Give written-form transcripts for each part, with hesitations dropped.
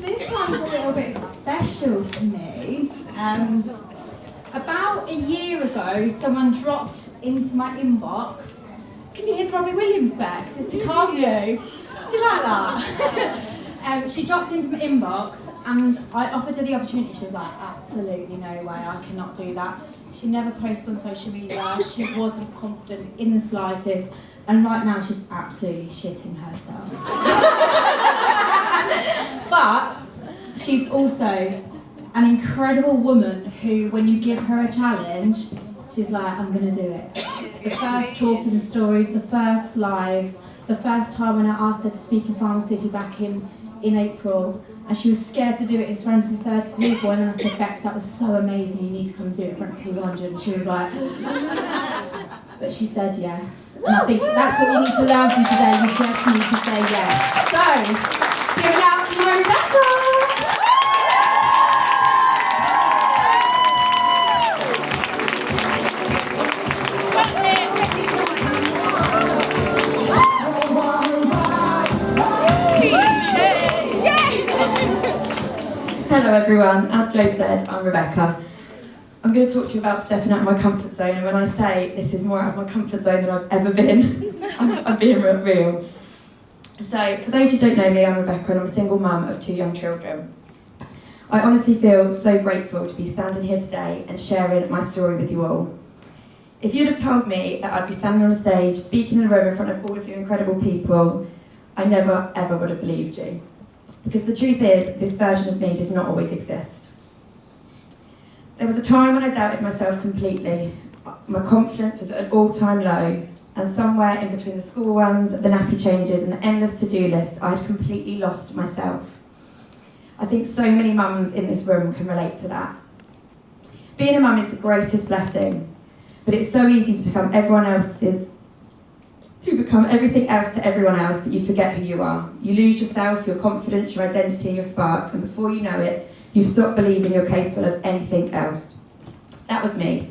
this one's a little bit special to me. About a year ago, someone dropped into my inbox. Can you hear the Robbie Williams back? It's to calm you. Do you like that? She dropped into my inbox and I offered her the opportunity. She was like, absolutely no way, I cannot do that. She never posts on social media. She wasn't confident in the slightest. And right now she's absolutely shitting herself. But she's also an incredible woman who, when you give her a challenge, she's like, I'm going to do it. The first talking stories, the first lives, the first time when I asked her to speak in Farmasi back in April, and she was scared to do it in front of 30 people, and then I said, Bex, that was so amazing, you need to come and do it in front of 200, and she was like, but she said yes. And I think that's what you need to learn from today, you just need to say yes. So, give it out to my Rebecca! Hello everyone, as Jo said, I'm Rebecca. I'm going to talk to you about stepping out of my comfort zone, and when I say this is more out of my comfort zone than I've ever been, I'm being real. So, for those who don't know me, I'm Rebecca and I'm a single mum of 2 young children. I honestly feel so grateful to be standing here today and sharing my story with you all. If you'd have told me that I'd be standing on a stage, speaking in a room in front of all of you incredible people, I never ever would have believed you. Because the truth is, this version of me did not always exist. There was a time when I doubted myself completely. My confidence was at an all-time low, and somewhere in between the school runs, the nappy changes, and the endless to-do list, I had completely lost myself. I think so many mums in this room can relate to that. Being a mum is the greatest blessing, but it's so easy to become everything else to everyone else that you forget who you are. You lose yourself, your confidence, your identity, and your spark, and before you know it, you've stopped believing you're capable of anything else. That was me.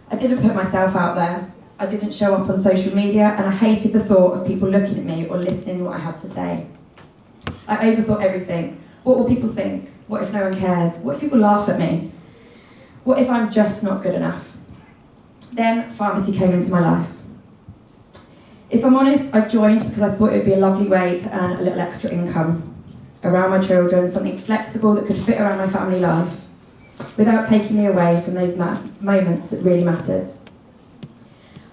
I didn't put myself out there. I didn't show up on social media, and I hated the thought of people looking at me or listening to what I had to say. I overthought everything. What will people think? What if no one cares? What if people laugh at me? What if I'm just not good enough? Then Farmasi came into my life. If I'm honest, I joined because I thought it would be a lovely way to earn a little extra income around my children, something flexible that could fit around my family life without taking me away from those moments that really mattered.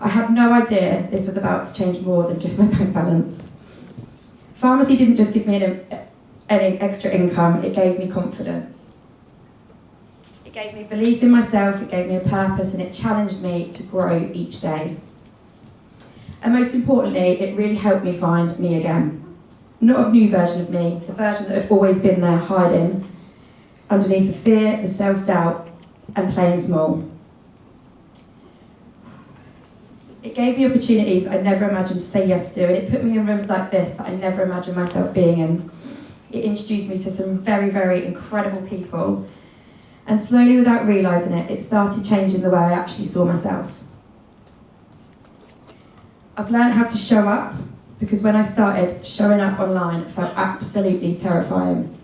I had no idea this was about to change more than just my bank balance. Farmasi didn't just give me any extra income, it gave me confidence. It gave me belief in myself, it gave me a purpose, and it challenged me to grow each day. And most importantly, it really helped me find me again. Not a new version of me, the version that had always been there hiding underneath the fear, the self-doubt, and playing small. It gave me opportunities I never imagined to say yes to, and it put me in rooms like this that I never imagined myself being in. It introduced me to some very, very incredible people, and slowly, without realising it, it started changing the way I actually saw myself. I've learned how to show up, because when I started, showing up online felt absolutely terrifying.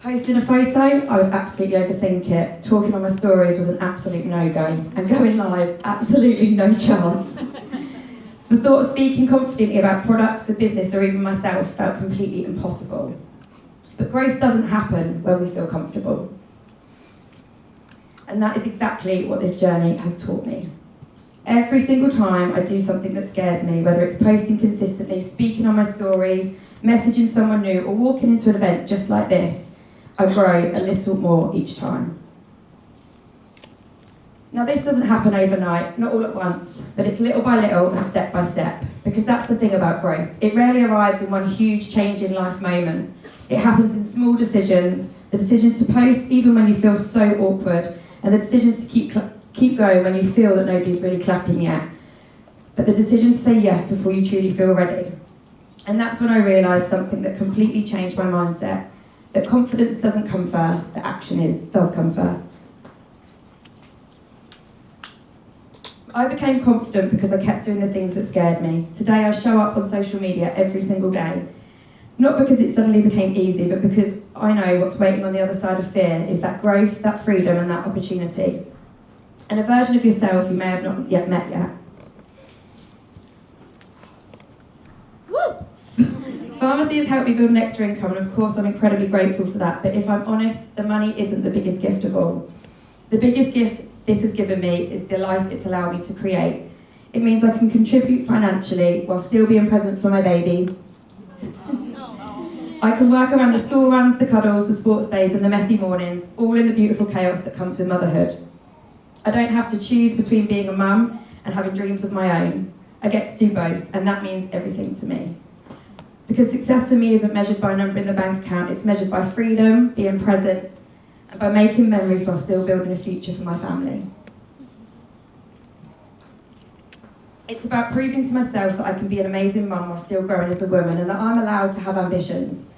Posting a photo, I would absolutely overthink it. Talking on my stories was an absolute no-go. And going live, absolutely no chance. The thought of speaking confidently about products, the business, or even myself felt completely impossible. But growth doesn't happen when we feel comfortable. And that is exactly what this journey has taught me. Every single time I do something that scares me, whether it's posting consistently, speaking on my stories, messaging someone new, or walking into an event just like this, I grow a little more each time. Now this doesn't happen overnight, not all at once, but it's little by little and step by step, because that's the thing about growth. It rarely arrives in one huge change in life moment. It happens in small decisions, the decisions to post even when you feel so awkward, and the decisions to keep going when you feel that nobody's really clapping yet. But the decision to say yes before you truly feel ready. And that's when I realised something that completely changed my mindset, that confidence doesn't come first, that action does come first. I became confident because I kept doing the things that scared me. Today I show up on social media every single day. Not because it suddenly became easy, but because I know what's waiting on the other side of fear is that growth, that freedom, and that opportunity. And a version of yourself you may have not yet met yet. Farmasi has helped me build an extra income, and of course I'm incredibly grateful for that, but if I'm honest, the money isn't the biggest gift of all. The biggest gift this has given me is the life it's allowed me to create. It means I can contribute financially while still being present for my babies. I can work around the school runs, the cuddles, the sports days and the messy mornings, all in the beautiful chaos that comes with motherhood. I don't have to choose between being a mum and having dreams of my own. I get to do both, and that means everything to me. Because success for me isn't measured by a number in the bank account, it's measured by freedom, being present, and by making memories while still building a future for my family. It's about proving to myself that I can be an amazing mum while still growing as a woman, and that I'm allowed to have ambitions.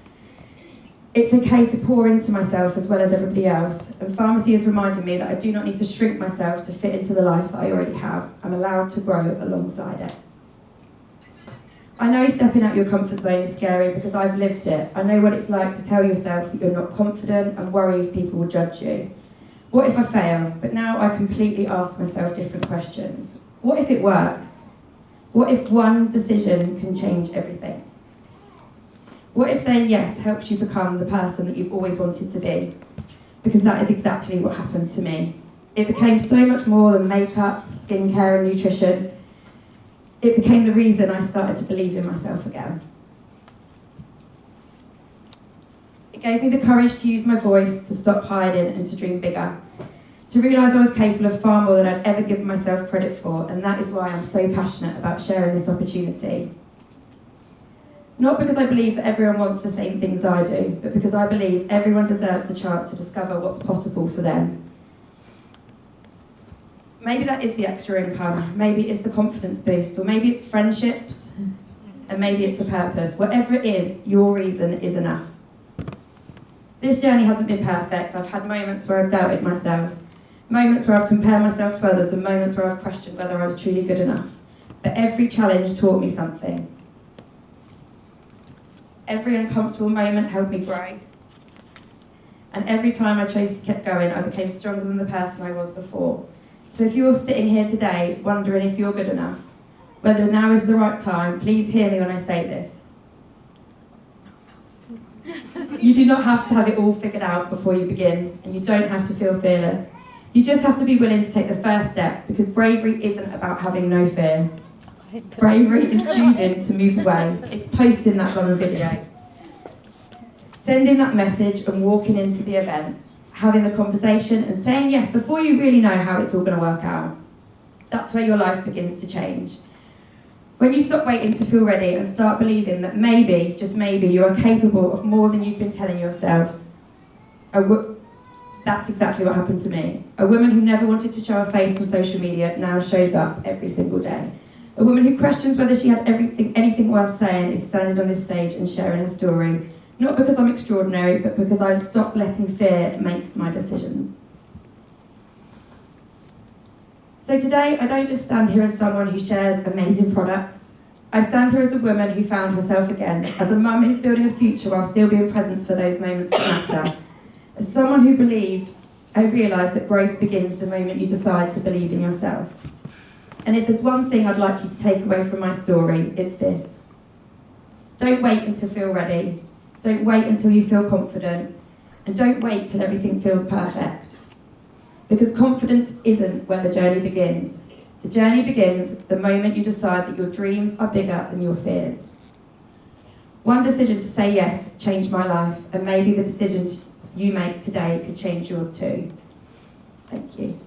It's okay to pour into myself as well as everybody else, and Farmasi has reminded me that I do not need to shrink myself to fit into the life that I already have. I'm allowed to grow alongside it. I know stepping out your comfort zone is scary because I've lived it. I know what it's like to tell yourself that you're not confident and worry if people will judge you. What if I fail? But now I completely ask myself different questions. What if it works? What if one decision can change everything? What if saying yes helps you become the person that you've always wanted to be? Because that is exactly what happened to me. It became so much more than makeup, skincare and nutrition. It became the reason I started to believe in myself again. It gave me the courage to use my voice, to stop hiding and to dream bigger. To realise I was capable of far more than I'd ever given myself credit for, and that is why I'm so passionate about sharing this opportunity. Not because I believe that everyone wants the same things I do, but because I believe everyone deserves the chance to discover what's possible for them. Maybe that is the extra income, maybe it's the confidence boost, or maybe it's friendships, and maybe it's a purpose. Whatever it is, your reason is enough. This journey hasn't been perfect. I've had moments where I've doubted myself, moments where I've compared myself to others, and moments where I've questioned whether I was truly good enough. But every challenge taught me something. Every uncomfortable moment helped me grow. And every time I chose to keep going, I became stronger than the person I was before. So if you're sitting here today wondering if you're good enough, whether now is the right time, please hear me when I say this. You do not have to have it all figured out before you begin, and you don't have to feel fearless. You just have to be willing to take the first step, because bravery isn't about having no fear. Bravery is choosing to move away. It's posting that long video, sending that message and walking into the event, having the conversation and saying yes before you really know how it's all going to work out. That's where your life begins to change. When you stop waiting to feel ready and start believing that maybe, just maybe, you are capable of more than you've been telling yourself. That's exactly what happened to me. A woman who never wanted to show her face on social media now shows up every single day. A woman who questions whether she had anything worth saying is standing on this stage and sharing her story. Not because I'm extraordinary, but because I've stopped letting fear make my decisions. So today, I don't just stand here as someone who shares amazing products. I stand here as a woman who found herself again, as a mum who's building a future while still being present for those moments that matter. As someone who believed, I realised that growth begins the moment you decide to believe in yourself. And if there's one thing I'd like you to take away from my story, it's this. Don't wait until you feel ready. Don't wait until you feel confident. And don't wait till everything feels perfect. Because confidence isn't where the journey begins. The journey begins the moment you decide that your dreams are bigger than your fears. One decision to say yes changed my life, and maybe the decision you make today could change yours too. Thank you.